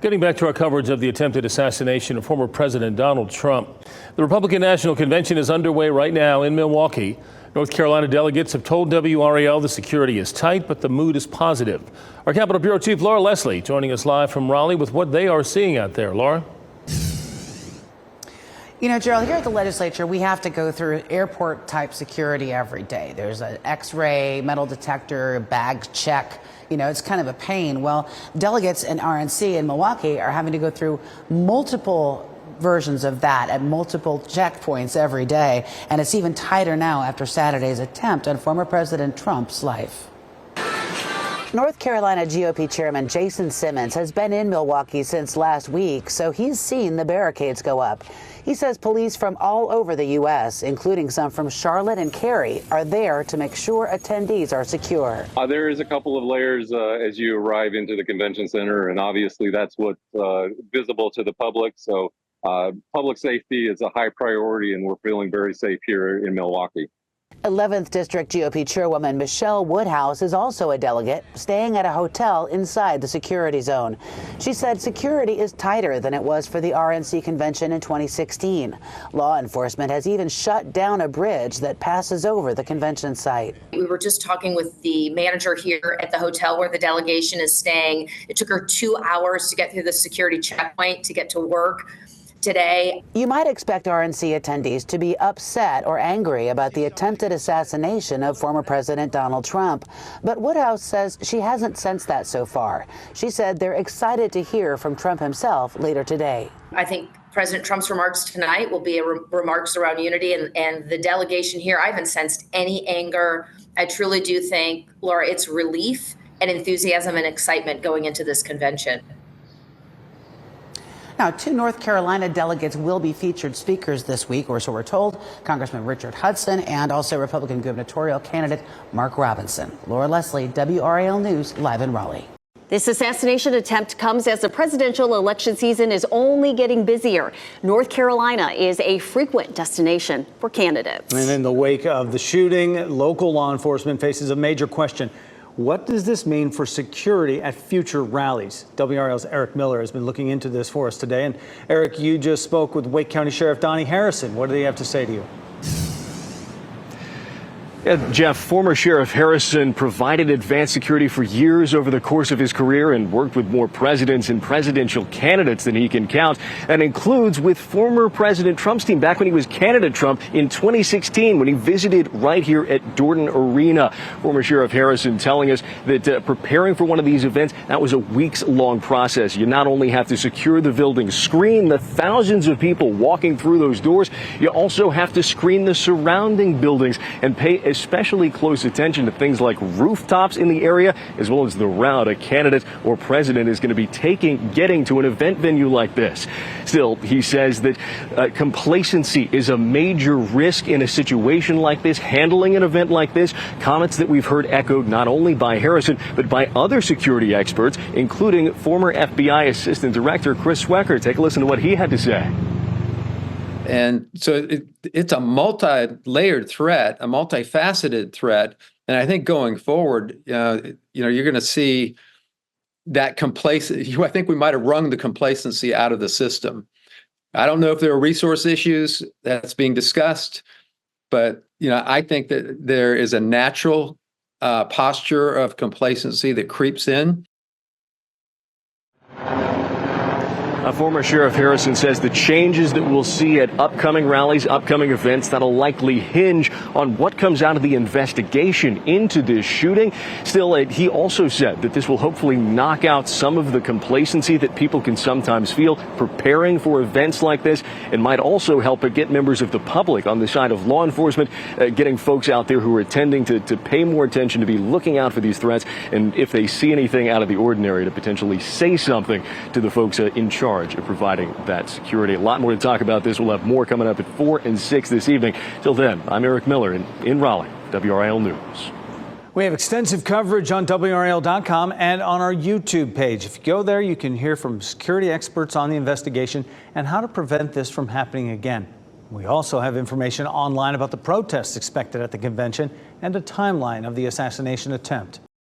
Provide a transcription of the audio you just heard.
Getting back to our coverage of the attempted assassination of former President Donald Trump. The Republican National Convention is underway right now in Milwaukee. North Carolina delegates have told WRAL the security is tight, but the mood is positive. Our Capitol Bureau Chief Laura Leslie joining us live from Raleigh with what they are seeing out there. Laura? You know, Gerald, here at the legislature, we have to go through airport type security every day. There's an X-ray, metal detector, bag check. You know, it's kind of a pain. Well, delegates in RNC in Milwaukee are having to go through multiple versions of that at multiple checkpoints every day. And it's even tighter now after Saturday's attempt on former President Trump's life. North Carolina GOP Chairman Jason Simmons has been in Milwaukee since last week, so he's seen the barricades go up. He says police from all over the U.S., including some from Charlotte and Cary, are there to make sure attendees are secure. There is a couple of layers as you arrive into the convention center, and obviously that's what's visible to the public. So public safety is a high priority, and we're feeling very safe here in Milwaukee. 11th District GOP Chairwoman Michelle Woodhouse is also a delegate, staying at a hotel inside the security zone. She said security is tighter than it was for the RNC convention in 2016. Law enforcement has even shut down a bridge that passes over the convention site. We were just talking with the manager here at the hotel where the delegation is staying. It took her 2 hours to get through the security checkpoint to get to work today. You might expect RNC attendees to be upset or angry about the attempted assassination of former President Donald Trump. But Woodhouse says she hasn't sensed that so far. She said they're excited to hear from Trump himself later today. I think President Trump's remarks tonight will be remarks around unity, and the delegation here, I haven't sensed any anger. I truly do think, Laura, it's relief and enthusiasm and excitement going into this convention. Now, 2 North Carolina delegates will be featured speakers this week, or so we're told. Congressman Richard Hudson and also Republican gubernatorial candidate Mark Robinson. Laura Leslie, WRAL News, live in Raleigh. This assassination attempt comes as the presidential election season is only getting busier. North Carolina is a frequent destination for candidates. And in the wake of the shooting, local law enforcement faces a major question. What does this mean for security at future rallies? WRAL's Eric Miller has been looking into this for us today. And Eric, you just spoke with Wake County Sheriff Donnie Harrison. What do they have to say to you? Yeah, Jeff, former Sheriff Harrison provided advanced security for years over the course of his career and worked with more presidents and presidential candidates than he can count. And includes with former President Trump's team back when he was candidate Trump in 2016 when he visited right here at Dorton Arena. Former Sheriff Harrison telling us that preparing for one of these events, that was a weeks-long process. You not only have to secure the building, screen the thousands of people walking through those doors, you also have to screen the surrounding buildings and pay especially close attention to things like rooftops in the area, as well as the route a candidate or president is going to be getting to an event venue like this. Still, he says that complacency is a major risk in a situation like this, handling an event like this. Comments that we've heard echoed not only by Harrison, but by other security experts, including former FBI Assistant Director Chris Swecker. Take a listen to what he had to say. And so it's a multi-layered threat, a multifaceted threat. And I think going forward, you're going to see that complacency. I think we might have wrung the complacency out of the system. I don't know if there are resource issues that's being discussed, but I think that there is a natural posture of complacency that creeps in. Former Sheriff Harrison says the changes that we'll see at upcoming rallies, upcoming events, that'll likely hinge on what comes out of the investigation into this shooting. Still, he also said that this will hopefully knock out some of the complacency that people can sometimes feel preparing for events like this, and might also help get members of the public on the side of law enforcement, getting folks out there who are attending to pay more attention, to be looking out for these threats, and if they see anything out of the ordinary, to potentially say something to the folks in charge of providing that security. A lot more to talk about this. We'll have more coming up at 4 and 6 this evening. Till then, I'm Eric Miller in Raleigh, WRAL News. We have extensive coverage on WRAL.com and on our YouTube page. If you go there, you can hear from security experts on the investigation and how to prevent this from happening again. We also have information online about the protests expected at the convention and a timeline of the assassination attempt.